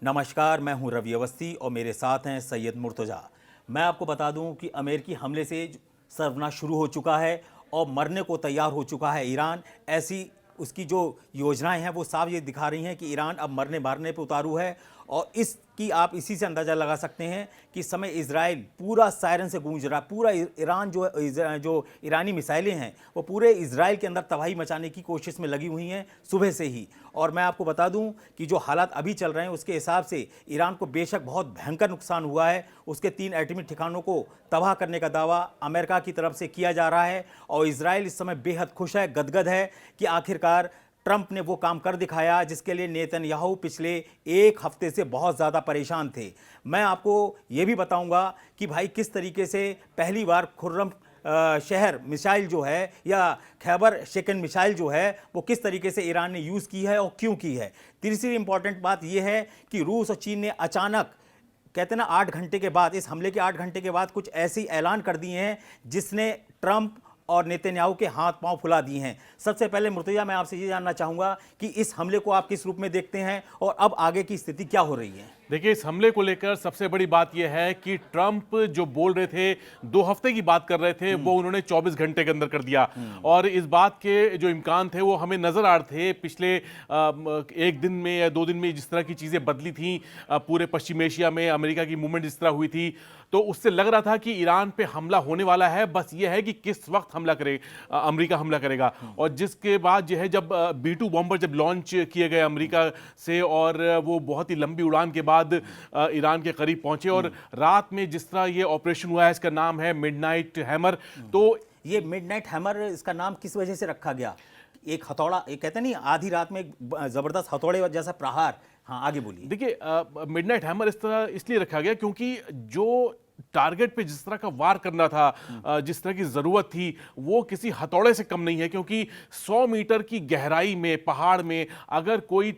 नमस्कार, मैं हूं रवि अवस्थी और मेरे साथ हैं सैयद मुर्तज़ा। मैं आपको बता दूं कि अमेरिकी हमले से सर्वनाश शुरू हो चुका है और मरने को तैयार हो चुका है ईरान। ऐसी उसकी जो योजनाएं हैं वो साफ ये दिखा रही हैं कि ईरान अब मरने मारने पे उतारू है। और इसकी आप इसी से अंदाज़ा लगा सकते हैं कि इस समय इजराइल पूरा सायरन से गूंज रहा है। पूरा ईरान जो ईरानी मिसाइलें हैं वो पूरे इजराइल के अंदर तबाही मचाने की कोशिश में लगी हुई हैं सुबह से ही। और मैं आपको बता दूं कि जो हालात अभी चल रहे हैं उसके हिसाब से ईरान को बेशक बहुत भयंकर नुकसान हुआ है। उसके 3 एटमी ठिकानों को तबाह करने का दावा अमेरिका की तरफ से किया जा रहा है और इजराइल इस समय बेहद खुश है, गदगद है कि आखिरकार ट्रंप ने वो काम कर दिखाया जिसके लिए नेतन्याहू पिछले 1 हफ्ते से बहुत ज़्यादा परेशान थे। मैं आपको ये भी बताऊंगा कि भाई किस तरीके से पहली बार खुर्रम शहर मिसाइल जो है या खैबर शेकन मिसाइल जो है वो किस तरीके से ईरान ने यूज़ की है और क्यों की है। तीसरी इंपॉर्टेंट बात यह है कि रूस और चीन ने अचानक कहते ना 8 घंटे के बाद, इस हमले के 8 घंटे के बाद कुछ ऐसे ऐलान कर दिए हैं जिसने ट्रंप और नेतन्याहू के हाथ पांव फुला दिए हैं। सबसे पहले मुर्तजा मैं आपसे ये जानना चाहूंगा कि इस हमले को आप किस रूप में देखते हैं और अब आगे की स्थिति क्या हो रही है। देखिए, इस हमले को लेकर सबसे बड़ी बात यह है कि ट्रंप जो बोल रहे थे 2 हफ्ते की बात कर रहे थे वो उन्होंने 24 घंटे के अंदर कर दिया। और इस बात के जो इम्कान थे वो हमें नजर आ रहे थे पिछले 1 दिन में या 2 दिन में जिस तरह की चीजें बदली थी पूरे पश्चिम एशिया में, अमेरिका की मूवमेंट जिस तरह हुई थी, तो उससे लग रहा था कि ईरान पे हमला होने वाला है। बस ये है कि किस वक्त हमला करे, अमेरिका हमला करेगा। और जिसके बाद जो है जब B-2 बॉम्बर जब लॉन्च किए गए अमेरिका से और वो बहुत ही लंबी उड़ान के बाद ईरान के करीब पहुंचे और रात में जिस तरह ये ऑपरेशन हुआ है, इसका नाम है मिडनाइट हैमर। तो ये मिडनाइट हैमर इसका नाम किस वजह से रखा गया? एक हथौड़ा, एक कहते नहीं आधी रात में जबरदस्त हथौड़े जैसा प्रहार। हाँ, आगे बोलिए। देखिए, मिडनाइट हैमर इस तरह इसलिए रखा गया क्योंकि जो टारगेट पे जिस तरह का वार करना था, जिस तरह की जरूरत थी, वो किसी हथौड़े से कम नहीं है। क्योंकि 100 मीटर की गहराई में पहाड़ में अगर कोई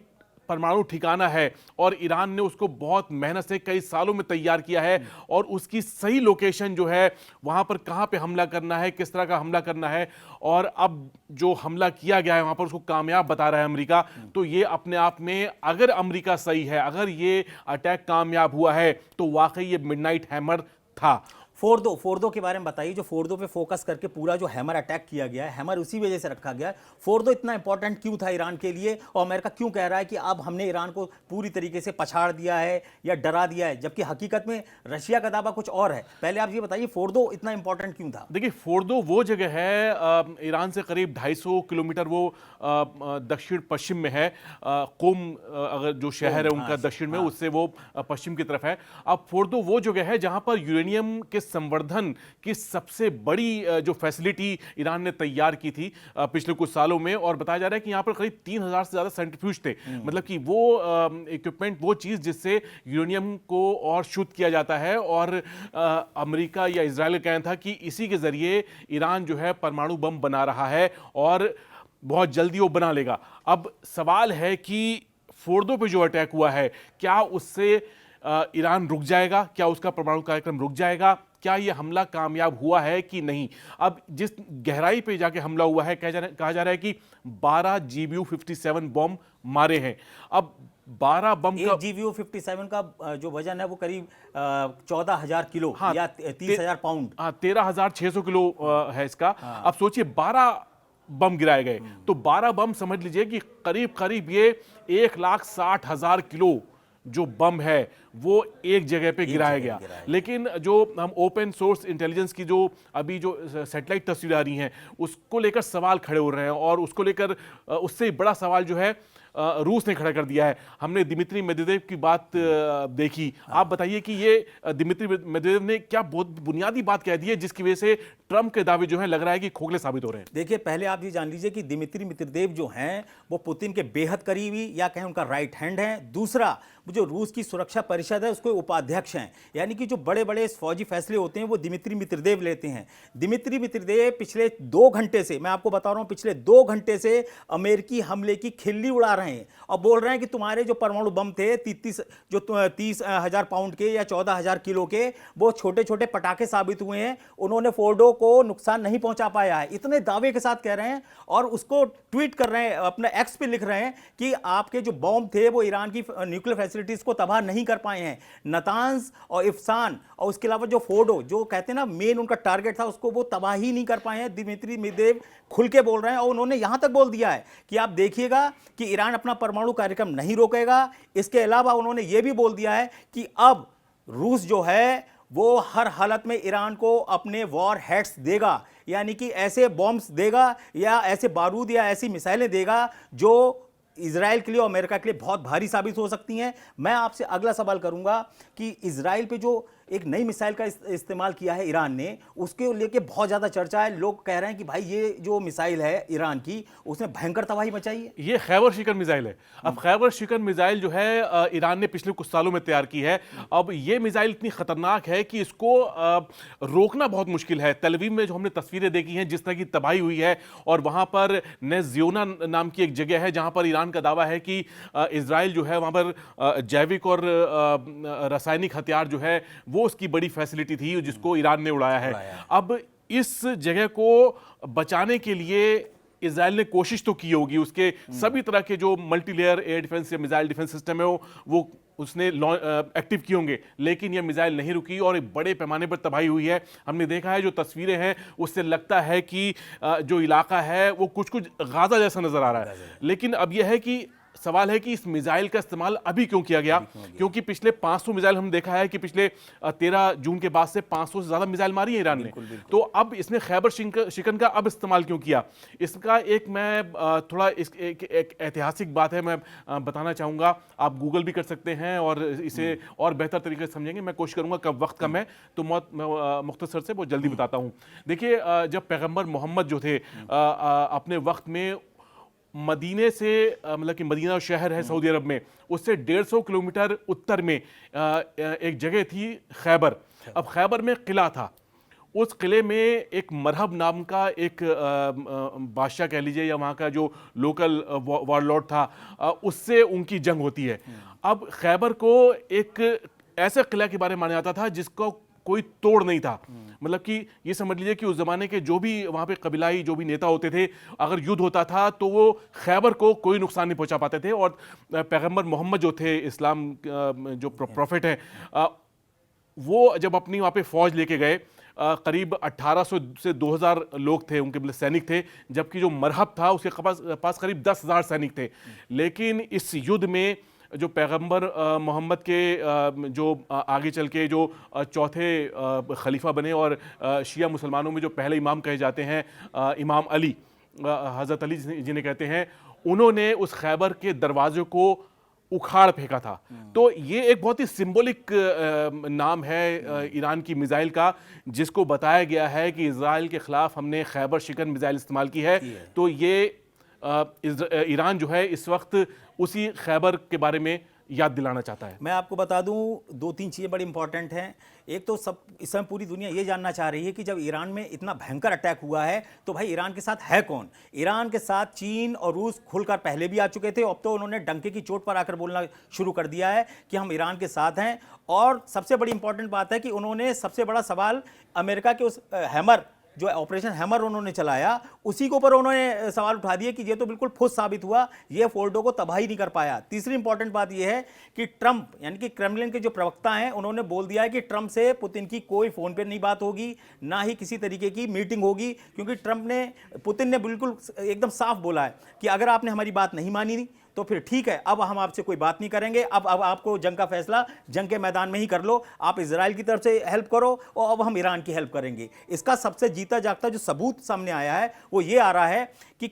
परमाणु ठिकाना है और ईरान ने उसको बहुत मेहनत से कई सालों में तैयार किया है और उसकी सही लोकेशन जो है वहां पर कहां पे हमला करना है, किस तरह का हमला करना है, और अब जो हमला किया गया है वहां पर उसको कामयाब बता रहा है अमेरिका। तो ये अपने आप में, अगर अमेरिका सही है, अगर ये अटैक कामयाब हुआ है तो वाकई ये मिडनाइट हैमर था। फोर्दो के बारे में बताइए। जो फोर्दो पे फोकस करके पूरा जो हैमर अटैक किया गया है, हैमर उसी वजह से रखा गया है। फोर्दो इतना इंपॉर्टेंट क्यों था ईरान के लिए और अमेरिका क्यों कह रहा है कि अब हमने ईरान को पूरी तरीके से पछाड़ दिया है या डरा दिया है, जबकि हकीकत में रशिया का दावा कुछ और है। पहले आप ये बताइए फोर्दो इतना इंपॉर्टेंट क्यों था। देखिए, फोर्दो वो जगह है ईरान से करीब 250 किलोमीटर वो दक्षिण पश्चिम में है। कोम अगर जो शहर है उनका दक्षिण में, उससे वो पश्चिम की तरफ है। अब फोर्दो वो जगह है जहां पर यूरेनियम के संवर्धन की सबसे बड़ी जो फैसिलिटी ईरान ने तैयार की थी पिछले कुछ सालों में। और बताया जा रहा है कि यहां पर करीब 3000 से ज्यादा सेंट्रीफ्यूज थे। मतलब कि वो इक्विपमेंट, वो चीज जिससे यूरेनियम को और शुद्ध किया जाता है। और अमेरिका या इजराइल का कहना था कि इसी के जरिए ईरान जो है परमाणु बम बना रहा है और बहुत जल्दी वो बना लेगा। अब सवाल है कि फोर्दो पे जो अटैक हुआ है, क्या उससे ईरान रुक जाएगा? क्या उसका परमाणु कार्यक्रम रुक जाएगा? क्या यह हमला कामयाब हुआ है कि नहीं? अब जिस गहराई पे जाके हमला हुआ है, कहा जा रहा है कि 12 GBU-57 बम मारे हैं। अब 12 बम का GBU-57 का जो वजन है वो करीब 14,000 किलो, हाँ, या 30,000 पाउंड। हाँ, 13,600 किलो है इसका। हाँ। अब सोचिए 12 बम गिराए गए, तो 12 बम समझ लीजिए कि करीब करीब ये 1,60,000 किलो जो बम है वो एक जगह पे गिराया गया। लेकिन जो हम ओपन सोर्स इंटेलिजेंस की जो अभी जो सैटेलाइट तस्वीरें आ रही हैं उसको लेकर सवाल खड़े हो रहे हैं और उसको लेकर उससे बड़ा सवाल जो है रूस ने खड़ा कर दिया है। हमने दिमित्री मेदवेदेव की बात देखी। आप बताइए कि ये दिमित्री मेदवेदेव ने क्या बहुत बुनियादी बात कह दी है जिसकी वजह से ट्रंप के दावे जो है लग रहा है कि खोखले साबित हो रहे हैं। देखिए, पहले आप ये जान लीजिए कि दिमित्री मेदवेदेव जो हैं वो पुतिन के बेहद करीबी या कहें उनका राइट हैंड है। दूसरा, जो रूस की सुरक्षा परिषद है उसके उपाध्यक्ष हैं, यानी कि जो बड़े बड़े फौजी फैसले होते हैं वो दिमित्री मेदवेदेव लेते हैं। दिमित्री मेदवेदेव पिछले 2 घंटे से, मैं आपको बता रहा हूं, पिछले 2 घंटे से अमेरिकी हमले की खिल्ली उड़ा रहे हैं और बोल रहे हैं कि तुम्हारे जो परमाणु बम थे 30,000 पाउंड के या 14,000 किलो के, वो छोटे छोटे पटाखे साबित हुए हैं। उन्होंने फोर्डो को नुकसान नहीं पहुंचा पाया है, इतने दावे के साथ कह रहे हैं। और उसको ट्वीट कर रहे हैं, अपने एक्स पे लिख रहे हैं कि आपके जो बॉम्ब थे वो ईरान की न्यूक्लियर फैसिलिटीज को तबाह नहीं कर पाए हैं। नतांज और इफ्सान और उसके अलावा जो फोर्डो, जो कहते हैं ना मेन उनका टारगेट था, उसको वो तबाह ही नहीं कर पाए हैं। दिमित्री मेदवेदेव खुल के बोल रहे हैं और उन्होंने यहां तक बोल दिया है कि आप देखिएगा कि ईरान अपना परमाणु कार्यक्रम नहीं रोकेगा। इसके अलावा उन्होंने ये भी बोल दिया है कि अब रूस जो है वो हर हालत में ईरान को अपने वॉर हेड्स देगा, यानी कि ऐसे बॉम्ब्स देगा या ऐसे बारूद या ऐसी मिसाइलें देगा जो इजराइल के लिए और अमेरिका के लिए बहुत भारी साबित हो सकती हैं। मैं आपसे अगला सवाल करूंगा कि इजराइल पे जो एक नई मिसाइल का इस्तेमाल किया है ईरान ने, उसके लेके बहुत ज़्यादा चर्चा है। लोग कह रहे हैं कि भाई ये जो मिसाइल है ईरान की, उसने भयंकर तबाही मचाई है। ये खैबर शिकन मिसाइल है। अब खैबर शिकन मिसाइल जो है ईरान ने पिछले कुछ सालों में तैयार की है। अब ये मिसाइल इतनी खतरनाक है कि इसको रोकना बहुत मुश्किल है। तेल-अवीव में जो हमने तस्वीरें देखी हैं, जिस तरह की तबाही हुई है, और वहां पर नेज़ियोना नाम की एक जगह है जहां पर ईरान का दावा है कि इजराइल जो है वहां पर जैविक और रासायनिक हथियार जो है वो उसकी बड़ी फैसिलिटी थी जिसको ईरान ने उड़ाया है। अब इस जगह को बचाने के लिए इजराइल ने कोशिश तो की होगी, उसके सभी तरह के जो मल्टीलेयर एयर डिफेंस या मिसाइल डिफेंस सिस्टम है वो उसने एक्टिव किए होंगे, लेकिन यह मिसाइल नहीं रुकी और एक बड़े पैमाने पर तबाही हुई है। हमने देखा है, जो तस्वीरें हैं उससे लगता है कि जो इलाका है वो कुछ कुछ गाजा जैसा नजर आ रहा है। लेकिन अब यह है कि सवाल है कि इस मिसाइल का इस्तेमाल अभी क्यों किया गया, क्योंकि पिछले 500 मिसाइल हम देखा है कि पिछले 13 जून के बाद से 500 से ज्यादा मिसाइल मारी है ईरान ने। तो अब इसने खैबर शिकन का अब इस्तेमाल क्यों किया, इसका एक मैं थोड़ा एक ऐतिहासिक बात है, मैं बताना चाहूँगा। आप गूगल भी कर सकते हैं और इसे और बेहतर तरीके से समझेंगे। मैं कोशिश करूँगा, कब वक्त कम है तो मुख्तसर से बहुत जल्दी बताता हूँ। देखिए, जब पैगम्बर मोहम्मद जो थे अपने वक्त में मदीने से, मतलब कि मदीना शहर है सऊदी अरब में, उससे 150 किलोमीटर उत्तर में एक जगह थी खैबर। अब खैबर में किला था, उस किले में एक मरहब नाम का एक बादशाह कह लीजिए या वहाँ का जो लोकल वॉरलॉर्ड था, उससे उनकी जंग होती है। अब खैबर को एक ऐसा किला के बारे में माना जाता था जिसको कोई तोड़ नहीं था। मतलब कि ये समझ लीजिए कि उस जमाने के जो भी वहाँ पे कबीलाई जो भी नेता होते थे, अगर युद्ध होता था तो वो खैबर को कोई नुकसान नहीं पहुँचा पाते थे। और पैगम्बर मोहम्मद जो थे, इस्लाम जो प्रॉफिट है, वो जब अपनी वहाँ पे फौज लेके गए, करीब 1800 से 2000 लोग थे उनके, मतलब सैनिक थे, जबकि जो मरहब था उसके पास करीब 10,000 सैनिक थे। लेकिन इस युद्ध में जो पैगंबर मोहम्मद के जो आगे चल के जो चौथे खलीफा बने और शिया मुसलमानों में जो पहले इमाम कहे जाते हैं, इमाम अली, हज़रत अली जिन्हें कहते हैं, उन्होंने उस खैबर के दरवाजे को उखाड़ फेंका था। तो ये एक बहुत ही सिंबॉलिक नाम है ईरान की मिसाइल का, जिसको बताया गया है कि इजराइल के खिलाफ हमने खैबर शिकन मिसाइल इस्तेमाल की है। तो ये ईरान जो है इस वक्त उसी खैबर के बारे में याद दिलाना चाहता है। मैं आपको बता दूं, 2-3 चीज़ें बड़ी इंपॉर्टेंट हैं। एक तो सब इस समय पूरी दुनिया ये जानना चाह रही है कि जब ईरान में इतना भयंकर अटैक हुआ है तो भाई ईरान के साथ है कौन। ईरान के साथ चीन और रूस खुलकर पहले भी आ चुके थे, अब तो उन्होंने डंके की चोट पर आकर बोलना शुरू कर दिया है कि हम ईरान के साथ हैं। और सबसे बड़ी इंपॉर्टेंट बात है कि उन्होंने सबसे बड़ा सवाल अमेरिका के उस हैमर, जो ऑपरेशन हैमर उन्होंने चलाया, उसी के ऊपर उन्होंने सवाल उठा दिए कि ये तो बिल्कुल फुस साबित हुआ, ये फोर्डो को तबाही नहीं कर पाया। तीसरी इंपॉर्टेंट बात ये है कि ट्रंप, यानी कि क्रेमलिन के जो प्रवक्ता हैं, उन्होंने बोल दिया है कि ट्रंप से पुतिन की कोई फोन पे नहीं बात होगी, ना ही किसी तरीके की मीटिंग होगी, क्योंकि पुतिन ने बिल्कुल एकदम साफ बोला है कि अगर आपने हमारी बात नहीं मानी तो फिर ठीक है, अब हम आपसे कोई बात नहीं करेंगे, अब आपको जंग का फैसला जंग के मैदान में ही कर लो, आप इजराइल की तरफ से हेल्प करो और अब हम ईरान की हेल्प करेंगे। इसका सबसे जीता जागता जो सबूत सामने आया है वो ये आ रहा है कि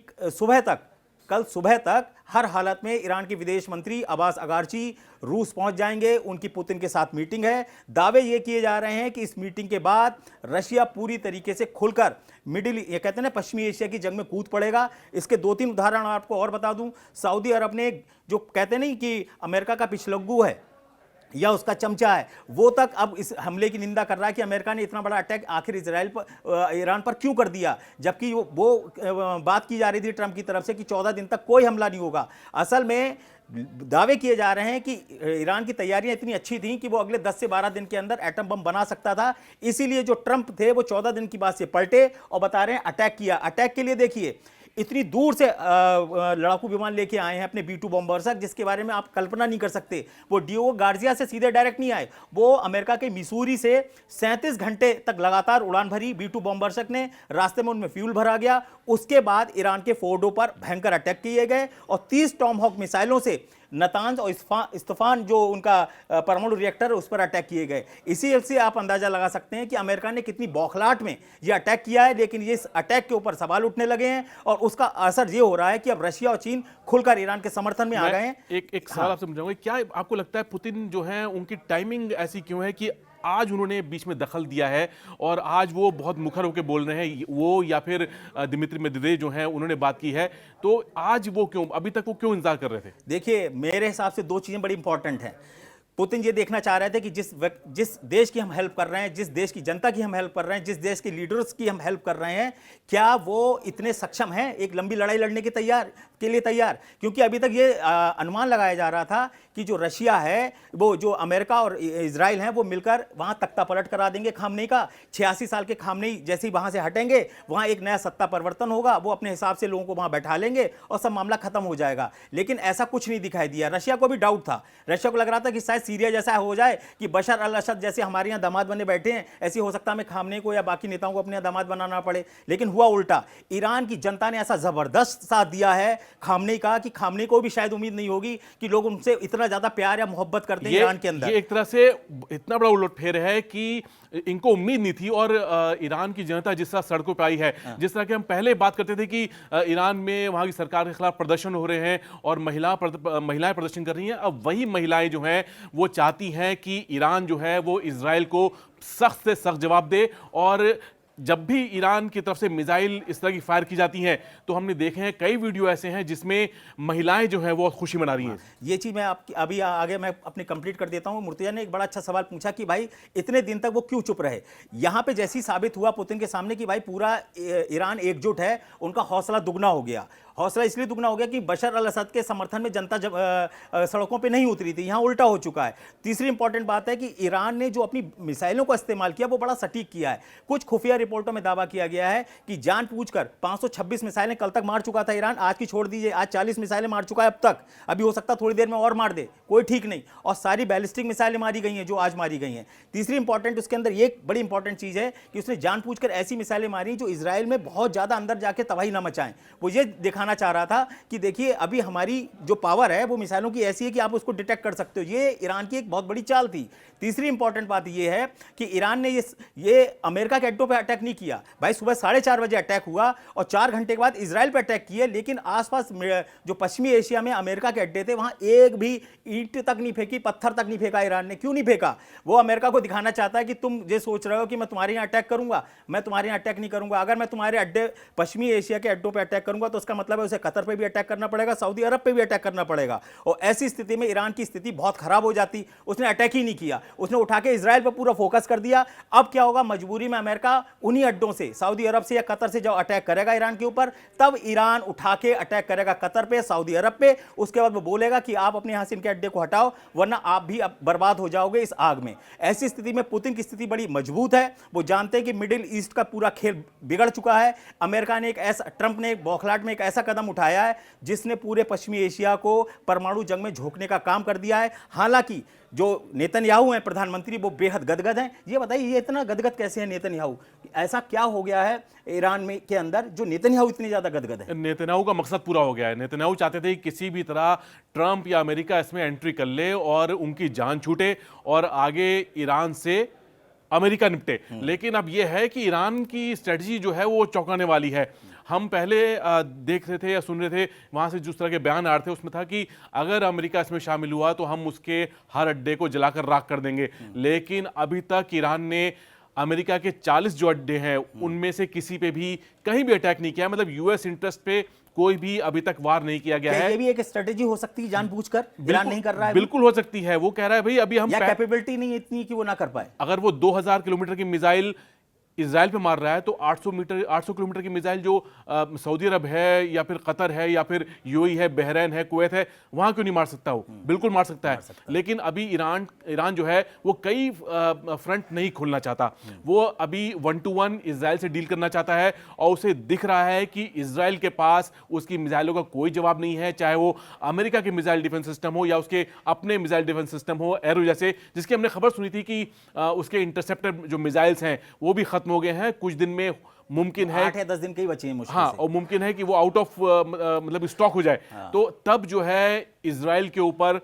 कल सुबह तक हर हालत में ईरान के विदेश मंत्री अब्बास अगारची रूस पहुंच जाएंगे, उनकी पुतिन के साथ मीटिंग है। दावे ये किए जा रहे हैं कि इस मीटिंग के बाद रशिया पूरी तरीके से खुलकर ये कहते हैं ना, पश्चिमी एशिया की जंग में कूद पड़ेगा। इसके 2-3 उदाहरण आपको और बता दूं। सऊदी अरब ने, जो कहते नहीं कि अमेरिका का पिछलग्गू है या उसका चमचा है, वो तक अब इस हमले की निंदा कर रहा है कि अमेरिका ने इतना बड़ा अटैक आखिर ईरान पर क्यों कर दिया, जबकि वो बात की जा रही थी ट्रंप की तरफ से कि 14 दिन तक कोई हमला नहीं होगा। असल में दावे किए जा रहे हैं कि ईरान की तैयारियां इतनी अच्छी थीं कि वो अगले 10 से 12 दिन के अंदर एटम बम बना सकता था। इसीलिए जो ट्रंप थे वो 14 दिन की बात से पलटे और बता रहे हैं अटैक किया। अटैक के लिए देखिए, इतनी दूर से लड़ाकू विमान लेके आए हैं अपने B-2 बॉम्बर्स, जिसके बारे में आप कल्पना नहीं कर सकते। वो डियोगो गार्जिया से सीधे डायरेक्ट नहीं आए, वो अमेरिका के मिसूरी से 37 घंटे तक लगातार उड़ान भरी B-2 बॉम्बर्स ने, रास्ते में उनमें फ्यूल भरा गया। उसके बाद ईरान के फोर्डो पर भयंकर अटैक किए गए और 30 टॉमहॉक मिसाइलों से नतांज और इस्फान जो उनका परमाणु रिएक्टर है उस पर अटैक किए गए। इसी से आप अंदाजा लगा सकते हैं कि अमेरिका ने कितनी बौखलाहट में ये अटैक किया है, लेकिन ये इस अटैक के ऊपर सवाल उठने लगे हैं और उसका असर ये हो रहा है कि अब रशिया और चीन खुलकर ईरान के समर्थन में आ गए हैं। एक सवाल आपसे समझाऊंगा, क्या आपको लगता है पुतिन जो है उनकी टाइमिंग ऐसी क्यों है कि आज उन्होंने बीच में दखल दिया है और आज वो बहुत मुखर होकर बोल रहे हैं, वो या फिर दिमित्री मेदवेदेव जो हैं उन्होंने बात की है, तो आज वो क्यों, अभी तक वो क्यों इंतजार कर रहे थे? देखिए, मेरे हिसाब से दो चीजें बड़ी इंपॉर्टेंट हैं। पुतिन ये देखना चाह रहे थे कि जिस देश की हम हेल्प कर रहे हैं, जिस देश की जनता की हम हेल्प कर रहे हैं, जिस देश के लीडर्स की हम हेल्प कर रहे हैं, क्या वो इतने सक्षम हैं एक लंबी लड़ाई लड़ने के लिए तैयार? क्योंकि अभी तक ये अनुमान लगाया जा रहा था कि जो रशिया है, वो जो अमेरिका और इजराइल हैं, वो मिलकर वहां तख्ता पलट करा देंगे खामनेई का। 86 साल के खामनेई जैसे ही वहां से हटेंगे, वहां एक नया सत्ता परिवर्तन होगा, वो अपने हिसाब से लोगों को वहां बैठा लेंगे और सब मामला खत्म हो जाएगा। लेकिन ऐसा कुछ नहीं दिखाई दिया। रशिया को भी डाउट था, रशिया को लग रहा था कि शायद सीरिया जैसा हो जाए कि बशर अल असद जैसे हमारे यहाँ दामाद बने बैठे हैं, ऐसी हो सकता है हमें खामनेई को या बाकी नेताओं को अपने यहाँ दामाद बनाना पड़े। लेकिन हुआ उल्टा। ईरान की जनता ने ऐसा जबरदस्त साथ दिया है खामनेई का कि खामनेई को भी शायद उम्मीद नहीं होगी कि लोग उनसे इतना ज्यादा प्यार या मोहब्बत करते हैं ईरान के अंदर। ये एक तरह से इतना बड़ा उलटफेर है कि इनको उम्मीद नहीं थी और ईरान की जनता जिस तरह सड़कों पर आई है, जिस तरह के हम पहले बात करते थे कि ईरान में वहां की सरकार के खिलाफ प्रदर्शन हो रहे हैं और महिलाएं प्रदर्शन कर रही हैं, अब वही महिलाएं जो हैं वो चाहती हैं कि ईरान जो है वो इजराइल को सख्त से सख्त जवाब दे। और जब भी ईरान की तरफ से मिसाइल इस तरह की फायर की जाती हैं तो हमने देखे हैं कई वीडियो ऐसे हैं जिसमें महिलाएं जो हैं वो खुशी मना रही हैं। ये चीज मैं आपकी अभी आगे मैं अपने कंप्लीट कर देता हूं। मुर्तजा ने एक बड़ा अच्छा सवाल पूछा कि भाई इतने दिन तक वो क्यों चुप रहे। यहां पे जैसी साबित हुआ पुतिन के सामने कि भाई पूरा ईरान एकजुट है, उनका हौसला दुगना हो गया। हौसला इसलिए दुगना हो गया कि बशर अल असद के समर्थन में जनता जब सड़कों पे नहीं उतरी थी, यहां उल्टा हो चुका है। तीसरी इंपॉर्टेंट बात है कि ईरान ने जो अपनी मिसाइलों का इस्तेमाल किया वो बड़ा सटीक किया है। कुछ खुफिया रिपोर्टों में दावा किया गया है कि जानबूझकर 526 मिसाइलें कल तक मार चुका था ईरान, आज की छोड़ दीजिए, आज 40 मिसाइलें मार चुका है अब तक, अभी हो सकता थोड़ी देर में और मार दे, कोई ठीक नहीं। और सारी बैलिस्टिक मिसाइलें मारी गई हैं जो आज मारी गई हैं। तीसरी इंपॉर्टेंट, उसके अंदर एक बड़ी इंपॉर्टेंट चीज है कि उसने जानबूझकर ऐसी मिसाइलें मारी जो इजराइल में बहुत ज्यादा अंदर जाके तबाही ना मचाएं। वो ये दिखाना चाह रहा था कि देखिए अभी हमारी जो पावर है वो मिसाइलों की ऐसी है कि आप उसको डिटेक्ट कर सकते हो। ये ईरान की एक बहुत बड़ी चाल थी। तीसरी इंपॉर्टेंट बात ये है कि ईरान ने ये अमेरिका के अड्डों पे अटैक नहीं किया। भाई सुबह 4:30 बजे अटैक हुआ और 4 घंटे के बाद इजराइल पे अटैक किए, लेकिन आसपास जो पश्चिमी एशिया में अमेरिका के अड्डे थे वहां एक भी ईंट तक नहीं फेंकी, पत्थर तक नहीं फेंका ईरान ने। क्यों नहीं फेंका? वो अमेरिका को दिखाना चाहता है कि तुम ये सोच रहे हो कि मैं तुम्हारे यहाँ अटैक करूंगा, मैं तुम्हारे यहाँ अटैक नहीं करूंगा। अगर मैं तुम्हारे अड्डे पश्चिमी एशिया के अड्डों पर अटैक करूंगा तो उसका मतलब है उसे कतर पर भी अटैक करना पड़ेगा, सऊदी अरब पे भी अटैक करना पड़ेगा। और ऐसी स्थिति में ईरान की स्थिति बहुत खराब हो जाती। उसने अटैक ही नहीं किया, उसने उठा के इजराइल पर पूरा फोकस कर दिया। अब क्या होगा, मजबूरी में अमेरिका उन्हीं अड्डों से, सऊदी अरब से या कतर से जब अटैक करेगा ईरान के ऊपर, तब ईरान उठा के अटैक करेगा कतर पे, सऊदी अरब पे। उसके बाद वो बोलेगा कि आप अपने यहां से इनके अड्डे को हटाओ वरना आप भी अब बर्बाद हो जाओगे इस आग में। ऐसी स्थिति में पुतिन की स्थिति बड़ी मजबूत है। वो जानते हैं कि मिडिल ईस्ट का पूरा खेल बिगड़ चुका है। अमेरिका ने ट्रंप ने एक बौखलाहट में एक ऐसा कदम उठाया है जिसने पूरे पश्चिमी एशिया को परमाणु जंग में झोंकने का काम कर दिया है। हालांकि जो नेतन्याहू हैं प्रधानमंत्री, वो बेहद गदगद हैं। ये बताइए ये इतना गदगद कैसे है नेतन्याहू? ऐसा क्या हो गया है ईरान में के अंदर जो नेतन्याहू इतनी ज्यादा गदगद है? नेतन्याहू का मकसद पूरा हो गया है। नेतन्याहू चाहते थे कि किसी भी तरह ट्रंप या अमेरिका इसमें एंट्री कर ले और उनकी जान छूटे और आगे ईरान से अमेरिका निपटे। लेकिन अब यह है कि ईरान की स्ट्रेटजी जो है वो चौंकाने वाली है। हम पहले देख रहे थे या सुन रहे थे, वहां से जिस तरह के बयान आ रहे थे उसमें था कि अगर अमेरिका इसमें शामिल हुआ तो हम उसके हर अड्डे को जलाकर राख कर देंगे। लेकिन अभी तक ईरान ने अमेरिका के 40 जो अड्डे हैं उनमें से किसी पे भी कहीं भी अटैक नहीं किया। मतलब यूएस इंटरेस्ट पे कोई भी अभी तक वार नहीं किया गया है। ये भी एक स्ट्रेटेजी हो सकती है जानबूझकर ईरान नहीं कर रहा है? बिल्कुल हो सकती है। वो कह रहा है भाई अभी हम या कैपेबिलिटी नहीं इतनी कि वो ना कर पाए। अगर वो 2000 किलोमीटर की मिसाइल इजराइल पे मार रहा है तो 800 किलोमीटर की मिसाइल जो सऊदी अरब है या फिर कतर है या फिर यूएई है, बहरीन है, कुवैत है, वहां क्यों नहीं मार सकता वो? बिल्कुल मार सकता है। लेकिन अभी ईरान जो है वो कई फ्रंट नहीं खोलना चाहता। वो अभी 1-to-1 इजराइल से डील करना चाहता है और उसे दिख रहा है कि इजराइल के पास उसकी मिसाइलों का कोई जवाब नहीं है, चाहे वो अमेरिका के मिसाइल डिफेंस सिस्टम हो या उसके अपने मिसाइल डिफेंस सिस्टम हो, एरो जैसे, जिसकी हमने खबर सुनी थी कि उसके इंटरसेप्टर जो मिसाइल्स हैं वो भी खत्म हो गए हैं। कुछ दिन में मुमकिन है 8 या 10 दिन के ही बचे हैं मुश्किल हाँ, से। और मुमकिन है कि वो आउट ऑफ मतलब स्टॉक हो जाए। तो तब जो है इजराइल के ऊपर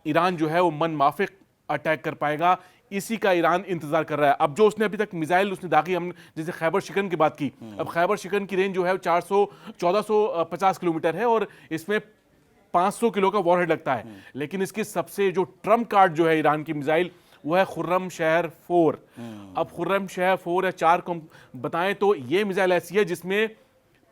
ईरान जो है वो मन माफिक अटैक कर पाएगा। इसी का ईरान इंतजार कर रहा है। अब जो उसने अभी तक मिसाइल उसने दागी, हम जैसे खैबर शिकन की बात की, अब खैबर शिकन की रेंज जो है 1450 किलोमीटर है और इसमें 500 किलो का वॉरहेड लगता है। लेकिन इसकी सबसे जो ट्रम्प कार्ड जो है ईरान की मिसाइल, वो है खुर्रम शहर 4। अब खुर्रम शहर 4 या 4 को बताएं तो ये मिसाइल ऐसी है जिसमें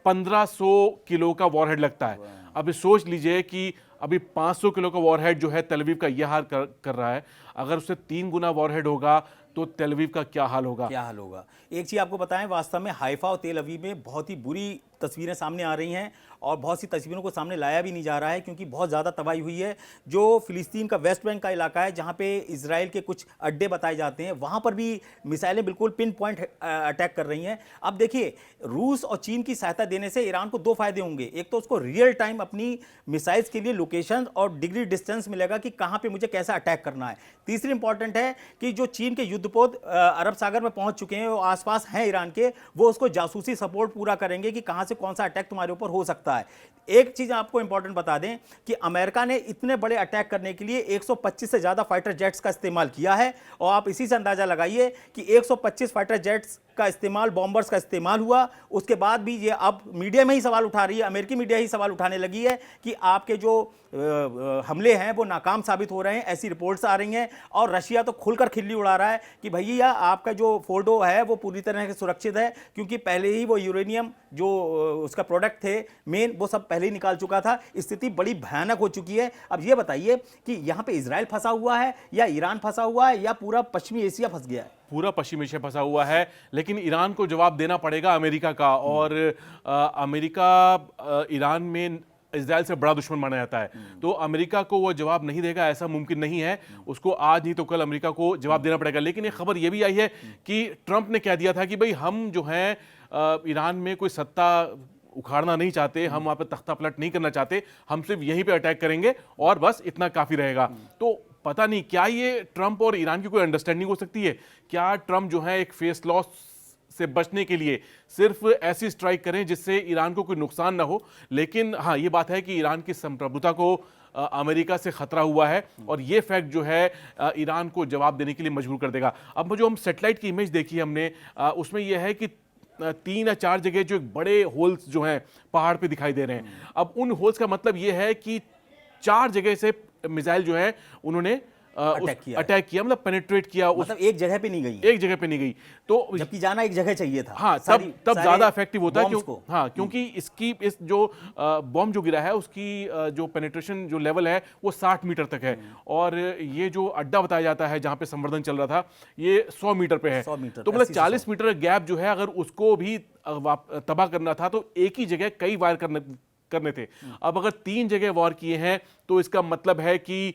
1500 किलो का वॉरहेड लगता है। अब सोच लीजिए कि अभी 500 किलो का वॉरहेड जो है तेल अवीव का यह हाल कर रहा है, अगर उससे 3 गुना वॉरहेड होगा तो तेल अवीव का क्या हाल होगा? क्या हाल होगा? एक चीज़ आपको बताएं, वास्तव में हाइफा और तेल अवीव में बहुत ही बुरी तस्वीरें सामने आ रही हैं और बहुत सी तस्वीरों को सामने लाया भी नहीं जा रहा है क्योंकि बहुत ज़्यादा तबाही हुई है। जो फिलिस्तीन का वेस्ट बैंक का इलाका है जहाँ पे इजराइल के कुछ अड्डे बताए जाते हैं, वहाँ पर भी मिसाइलें बिल्कुल पिन पॉइंट अटैक कर रही हैं। अब देखिए, रूस और चीन की सहायता देने से ईरान को 2 फायदे होंगे। एक तो उसको रियल टाइम अपनी मिसाइल्स के लिए लोकेशन और डिग्री डिस्टेंस मिलेगा कि कहाँ पर मुझे कैसा अटैक करना है। तीसरी इंपॉर्टेंट है कि जो चीन के युद्धपोत अरब सागर में पहुंच चुके हैं, वो आसपास हैं ईरान के, वो उसको जासूसी सपोर्ट पूरा करेंगे कि कहां से कौन सा अटैक तुम्हारे ऊपर हो सकता है। एक चीज आपको इंपॉर्टेंट बता दें कि अमेरिका ने इतने बड़े अटैक करने के लिए 125 से ज्यादा फाइटर जेट्स का इस्तेमाल किया है और आप इसी से अंदाजा लगाइए कि 125 फाइटर जेट्स का इस्तेमाल, बॉम्बर्स का इस्तेमाल हुआ। उसके बाद भी ये अब मीडिया में ही सवाल उठा रही है, अमेरिकी मीडिया ही सवाल उठाने लगी है कि आपके जो हमले हैं वो नाकाम साबित हो रहे हैं, ऐसी रिपोर्ट्स आ रही हैं। और रशिया तो खुलकर खिल्ली उड़ा रहा है कि भैया आपका जो फोर्डो है वो पूरी तरह से सुरक्षित है क्योंकि पहले ही वो यूरेनियम जो उसका प्रोडक्ट थे मेन, वो सब पहले ही निकाल चुका था। स्थिति बड़ी भयानक हो चुकी है। अब ये बताइए कि यहाँ पे इजराइल फंसा हुआ है या ईरान फंसा हुआ है या पूरा पश्चिमी एशिया फंस गया है? पूरा पश्चिम एशिया फंसा हुआ है, लेकिन ईरान को जवाब देना पड़ेगा अमेरिका का। और अमेरिका ईरान में इजराइल से बड़ा दुश्मन माना जाता है, तो अमेरिका को वो जवाब नहीं देगा ऐसा मुमकिन नहीं है। उसको आज नहीं तो कल अमेरिका को जवाब देना पड़ेगा। लेकिन एक खबर ये भी आई है कि ट्रंप ने कह दिया था कि भाई हम जो हैं ईरान में कोई सत्ता उखाड़ना नहीं चाहते, हम वहाँ पे तख्ता पलट नहीं करना चाहते, हम सिर्फ यहीं पे अटैक करेंगे और बस इतना काफ़ी रहेगा। तो पता नहीं क्या ये ट्रंप और ईरान की कोई अंडरस्टैंडिंग हो सकती है? क्या ट्रंप जो है एक फेस लॉस से बचने के लिए सिर्फ ऐसी स्ट्राइक करें जिससे ईरान को कोई नुकसान ना हो? लेकिन हाँ, ये बात है कि ईरान की संप्रभुता को अमेरिका से खतरा हुआ है और ये फैक्ट जो है ईरान को जवाब देने के लिए मजबूर कर देगा। अब जो हम सैटेलाइट की इमेज देखी हमने, उसमें यह है कि 3 या 4 जगह जो एक बड़े होल्स जो हैं पहाड़ पे दिखाई दे रहे हैं। अब उन होल्स का मतलब ये है कि 4 जगह से मिसाइल जो है उन्होंने अटैक किया, मतलब पेनिट्रेट किया, मतलब एक जगह पे नहीं गई, एक जगह पे नहीं गई। तो जबकि जाना एक जगह चाहिए था। हाँ, तब ज्यादा इफेक्टिव होता है हाँ, क्योंकि इस जो बॉम्ब जो गिरा है उसकी जो पेनिट्रेशन जो लेवल है वो 60 मीटर तक है और ये जो अड्डा बताया जाता है जहां पे संवर्धन चल रहा था ये 100 मीटर पे है। तो मतलब 40 मीटर गैप जो है, अगर उसको भी तबाह करना था तो एक ही जगह कई वार करने थे। अब अगर 3 जगह वॉर किए हैं तो इसका मतलब है कि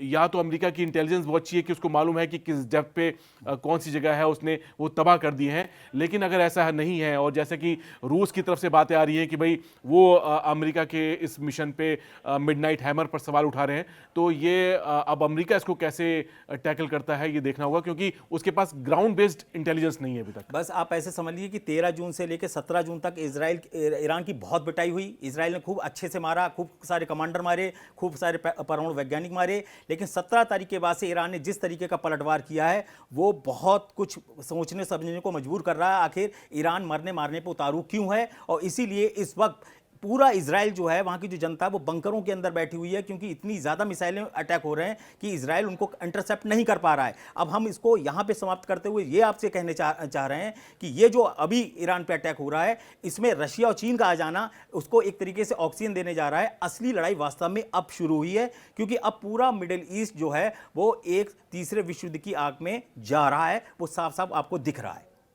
या तो अमेरिका की इंटेलिजेंस बहुत अच्छी है कि उसको मालूम है कि किस डेप्थ पे कौन सी जगह है, उसने वो तबाह कर दिए हैं। लेकिन अगर ऐसा नहीं है और जैसे कि रूस की तरफ से बातें आ रही हैं कि भाई वो अमेरिका के इस मिशन पे मिडनाइट हैमर पर सवाल उठा रहे हैं, तो ये अब अमेरिका इसको कैसे टैकल करता है ये देखना होगा क्योंकि उसके पास ग्राउंड बेस्ड इंटेलिजेंस नहीं है अभी तक। बस आप ऐसे समझ लीजिए कि 13 जून से लेकर 17 जून तक ईरान की बहुत पिटाई हुई। इसराइल ने खूब अच्छे से मारा, खूब सारे कमांडर मारे, खूब सारे परमाणु वैज्ञानिक मारे। लेकिन 17 तारीख के बाद से ईरान ने जिस तरीके का पलटवार किया है वो बहुत कुछ सोचने समझने को मजबूर कर रहा है। आखिर ईरान मरने मारने पर उतारू क्यों है? और इसीलिए इस वक्त पूरा इजराइल जो है, वहाँ की जो जनता है वो बंकरों के अंदर बैठी हुई है क्योंकि इतनी ज़्यादा मिसाइलें अटैक हो रहे हैं कि इजराइल उनको इंटरसेप्ट नहीं कर पा रहा है। अब हम इसको यहाँ पे समाप्त करते हुए ये आपसे कहने चाह रहे हैं कि ये जो अभी ईरान पे अटैक हो रहा है इसमें रशिया और चीन का आ जाना उसको एक तरीके से ऑक्सीजन देने जा रहा है। असली लड़ाई वास्तव में अब शुरू हुई है क्योंकि अब पूरा मिडिल ईस्ट जो है वो एक तीसरे विश्व युद्ध की आग में जा रहा है, वो साफ साफ आपको दिख रहा है।